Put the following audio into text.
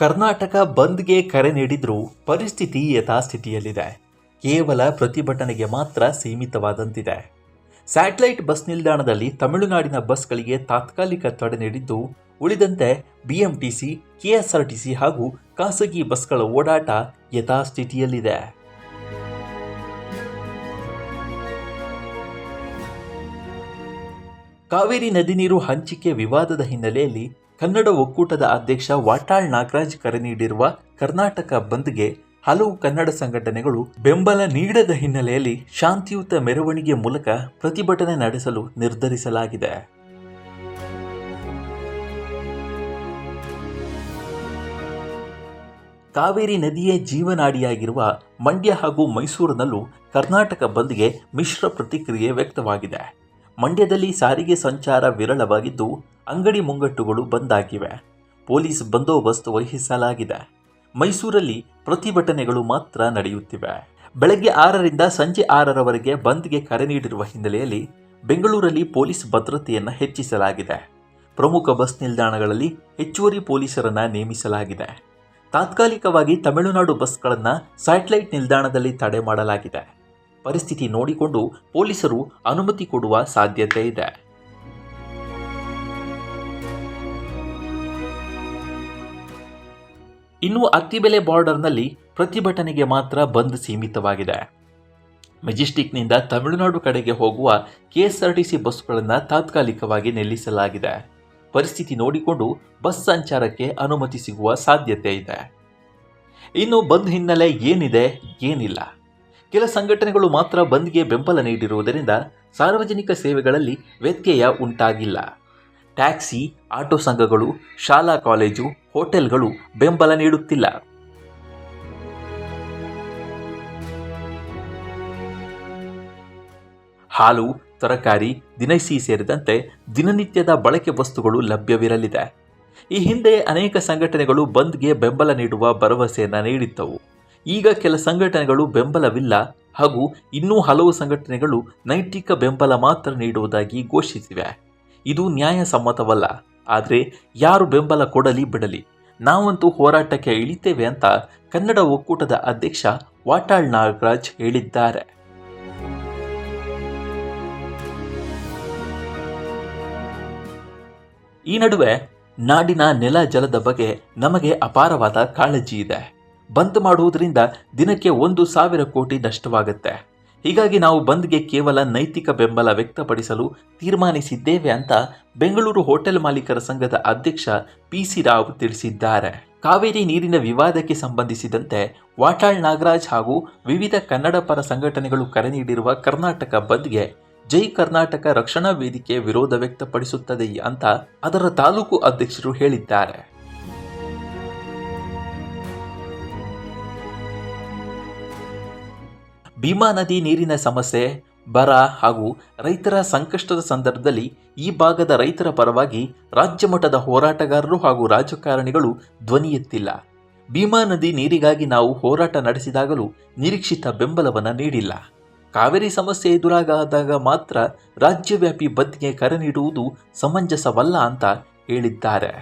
ಕರ್ನಾಟಕ ಬಂದ್ಗೆ ಕರೆ ನೀಡಿದ್ರೂ ಪರಿಸ್ಥಿತಿ ಯಥಾಸ್ಥಿತಿಯಲ್ಲಿದೆ. ಕೇವಲ ಪ್ರತಿಭಟನೆಗೆ ಮಾತ್ರ ಸೀಮಿತವಾದಂತಿದೆ. ಸ್ಯಾಟಲೈಟ್ ಬಸ್ ನಿಲ್ದಾಣದಲ್ಲಿ ತಮಿಳುನಾಡಿನ ಬಸ್ಗಳಿಗೆ ತಾತ್ಕಾಲಿಕ ತಡೆ ನೀಡಿದ್ದು, ಉಳಿದಂತೆ ಬಿಎಂಟಿಸಿ, ಕೆಎಸ್ಆರ್ಟಿಸಿ ಹಾಗೂ ಖಾಸಗಿ ಬಸ್ಗಳ ಓಡಾಟ ಯಥಾಸ್ಥಿತಿಯಲ್ಲಿದೆ. ಕಾವೇರಿ ನದಿ ನೀರು ಹಂಚಿಕೆ ವಿವಾದದ ಹಿನ್ನೆಲೆಯಲ್ಲಿ ಕನ್ನಡ ಒಕ್ಕೂಟದ ಅಧ್ಯಕ್ಷ ವಾಟಾಳ್ ನಾಗರಾಜ್ ಕರೆ ನೀಡಿರುವ ಕರ್ನಾಟಕ ಬಂದ್ಗೆ ಹಲವು ಕನ್ನಡ ಸಂಘಟನೆಗಳು ಬೆಂಬಲ ನೀಡದ ಹಿನ್ನೆಲೆಯಲ್ಲಿ ಶಾಂತಿಯುತ ಮೆರವಣಿಗೆ ಮೂಲಕ ಪ್ರತಿಭಟನೆ ನಡೆಸಲು ನಿರ್ಧರಿಸಲಾಗಿದೆ. ಕಾವೇರಿ ನದಿಯೇ ಜೀವನಾಡಿಯಾಗಿರುವ ಮಂಡ್ಯ ಹಾಗೂ ಮೈಸೂರಿನಲ್ಲೂ ಕರ್ನಾಟಕ ಬಂದ್ಗೆ ಮಿಶ್ರ ಪ್ರತಿಕ್ರಿಯೆ ವ್ಯಕ್ತವಾಗಿದೆ. ಮಂಡ್ಯದಲ್ಲಿ ಸಾರಿಗೆ ಸಂಚಾರ ವಿರಳವಾಗಿದ್ದು, ಅಂಗಡಿ ಮುಂಗಟ್ಟುಗಳು ಬಂದ್ ಆಗಿವೆ. ಪೊಲೀಸ್ ಬಂದೋಬಸ್ತ್ ವಹಿಸಲಾಗಿದೆ. ಮೈಸೂರಲ್ಲಿ ಪ್ರತಿಭಟನೆಗಳು ಮಾತ್ರ ನಡೆಯುತ್ತಿವೆ. ಬೆಳಗ್ಗೆ 6ರಿಂದ ಸಂಜೆ 6ರವರೆಗೆ ಬಂದ್ಗೆ ಕರೆ ನೀಡಿರುವ ಹಿನ್ನೆಲೆಯಲ್ಲಿ ಬೆಂಗಳೂರಲ್ಲಿ ಪೊಲೀಸ್ ಭದ್ರತೆಯನ್ನು ಹೆಚ್ಚಿಸಲಾಗಿದೆ. ಪ್ರಮುಖ ಬಸ್ ನಿಲ್ದಾಣಗಳಲ್ಲಿ ಹೆಚ್ಚುವರಿ ಪೊಲೀಸರನ್ನು ನೇಮಿಸಲಾಗಿದೆ. ತಾತ್ಕಾಲಿಕವಾಗಿ ತಮಿಳುನಾಡು ಬಸ್ಗಳನ್ನು ಸ್ಯಾಟಲೈಟ್ ನಿಲ್ದಾಣದಲ್ಲಿ ತಡೆ ಮಾಡಲಾಗಿದೆ. ಪರಿಸ್ಥಿತಿ ನೋಡಿಕೊಂಡು ಪೊಲೀಸರು ಅನುಮತಿ ಕೊಡುವ ಸಾಧ್ಯತೆ ಇದೆ. ಇನ್ನು ಅತ್ತಿಬೆಲೆ ಬಾರ್ಡರ್ನಲ್ಲಿ ಪ್ರತಿಭಟನೆಗೆ ಮಾತ್ರ ಬಂದ್ ಸೀಮಿತವಾಗಿದೆ. ಮೆಜೆಸ್ಟಿಕ್ನಿಂದ ತಮಿಳುನಾಡು ಕಡೆಗೆ ಹೋಗುವ ಕೆಎಸ್ಆರ್ಟಿಸಿ ಬಸ್ಗಳನ್ನು ತಾತ್ಕಾಲಿಕವಾಗಿ ನಿಲ್ಲಿಸಲಾಗಿದೆ. ಪರಿಸ್ಥಿತಿ ನೋಡಿಕೊಂಡು ಬಸ್ ಸಂಚಾರಕ್ಕೆ ಅನುಮತಿ ಸಿಗುವ ಸಾಧ್ಯತೆ ಇದೆ. ಇನ್ನು ಬಂದ್ ಹಿನ್ನೆಲೆ ಏನಿದೆ, ಏನಿಲ್ಲ. ಕೆಲ ಸಂಘಟನೆಗಳು ಮಾತ್ರ ಬಂದ್ಗೆ ಬೆಂಬಲ ನೀಡಿರುವುದರಿಂದ ಸಾರ್ವಜನಿಕ ಸೇವೆಗಳಲ್ಲಿ ವ್ಯತ್ಯಯ ಉಂಟಾಗಿಲ್ಲ. ಟ್ಯಾಕ್ಸಿ, ಆಟೋ ಸಂಘಗಳು, ಶಾಲಾ ಕಾಲೇಜು, ಹೋಟೆಲ್ಗಳು ಬೆಂಬಲ ನೀಡುತ್ತಿಲ್ಲ. ಹಾಲು, ತರಕಾರಿ, ದಿನಸಿ ಸೇರಿದಂತೆ ದಿನನಿತ್ಯದ ಬಳಕೆ ವಸ್ತುಗಳು ಲಭ್ಯವಿರಲಿದೆ. ಈ ಹಿಂದೆ ಅನೇಕ ಸಂಘಟನೆಗಳು ಬಂದ್ಗೆ ಬೆಂಬಲ ನೀಡುವ ಭರವಸೆಯನ್ನು ನೀಡಿದ್ದವು. ಈಗ ಕೆಲ ಸಂಘಟನೆಗಳು ಬೆಂಬಲವಿಲ್ಲ ಹಾಗೂ ಇನ್ನೂ ಹಲವು ಸಂಘಟನೆಗಳು ನೈತಿಕ ಬೆಂಬಲ ಮಾತ್ರ ನೀಡುವುದಾಗಿ ಘೋಷಿಸಿವೆ. ಇದು ನ್ಯಾಯಸಮ್ಮತವಲ್ಲ. ಆದರೆ ಯಾರು ಬೆಂಬಲ ಕೊಡಲಿ ಬಿಡಲಿ, ನಾವಂತೂ ಹೋರಾಟಕ್ಕೆ ಇಳಿತೇವೆ ಅಂತ ಕನ್ನಡ ಒಕ್ಕೂಟದ ಅಧ್ಯಕ್ಷ ವಾಟಾಳ್ ನಾಗರಾಜ್ ಹೇಳಿದ್ದಾರೆ. ಈ ನಡುವೆ ನಾಡಿನ ನೆಲ ಜಲದ ಬಗ್ಗೆ ನಮಗೆ ಅಪಾರವಾದ ಕಾಳಜಿ ಇದೆ. ಬಂದ್ ಮಾಡುವುದರಿಂದ ದಿನಕ್ಕೆ 1,000 ಕೋಟಿ ನಷ್ಟವಾಗುತ್ತೆ. ಹೀಗಾಗಿ ನಾವು ಬಂದ್ಗೆ ಕೇವಲ ನೈತಿಕ ಬೆಂಬಲ ವ್ಯಕ್ತಪಡಿಸಲು ತೀರ್ಮಾನಿಸಿದ್ದೇವೆ ಅಂತ ಬೆಂಗಳೂರು ಹೋಟೆಲ್ ಮಾಲೀಕರ ಸಂಘದ ಅಧ್ಯಕ್ಷ ಪಿಸಿ ರಾವ್ ತಿಳಿಸಿದ್ದಾರೆ. ಕಾವೇರಿ ನೀರಿನ ವಿವಾದಕ್ಕೆ ಸಂಬಂಧಿಸಿದಂತೆ ವಾಟಾಳ್ ನಾಗರಾಜ್ ಹಾಗೂ ವಿವಿಧ ಕನ್ನಡ ಪರ ಸಂಘಟನೆಗಳು ಕರೆ ನೀಡಿರುವ ಕರ್ನಾಟಕ ಬಂದ್ಗೆ ಜೈ ಕರ್ನಾಟಕ ರಕ್ಷಣಾ ವೇದಿಕೆ ವಿರೋಧ ವ್ಯಕ್ತಪಡಿಸುತ್ತದೆ ಅಂತ ಅದರ ತಾಲೂಕು ಅಧ್ಯಕ್ಷರು ಹೇಳಿದ್ದಾರೆ. ಭೀಮಾ ನದಿ ನೀರಿನ ಸಮಸ್ಯೆ, ಬರ ಹಾಗೂ ರೈತರ ಸಂಕಷ್ಟದ ಸಂದರ್ಭದಲ್ಲಿ ಈ ಭಾಗದ ರೈತರ ಪರವಾಗಿ ರಾಜ್ಯ ಮಟ್ಟದ ಹೋರಾಟಗಾರರು ಹಾಗೂ ರಾಜಕಾರಣಿಗಳು ಧ್ವನಿ ಎತ್ತಿಲ್ಲ. ಭೀಮಾ ನದಿ ನೀರಿಗಾಗಿ ನಾವು ಹೋರಾಟ ನಡೆಸಿದಾಗಲೂ ನಿರೀಕ್ಷಿತ ಬೆಂಬಲವನ್ನು ನೀಡಿಲ್ಲ. ಕಾವೇರಿ ಸಮಸ್ಯೆ ಎದುರಾದಾಗ ಮಾತ್ರ ರಾಜ್ಯವ್ಯಾಪಿ ಬಂದ್ಗೆ ಕರೆ ನೀಡುವುದು ಸಮಂಜಸವಲ್ಲ ಅಂತ ಹೇಳಿದ್ದಾರೆ.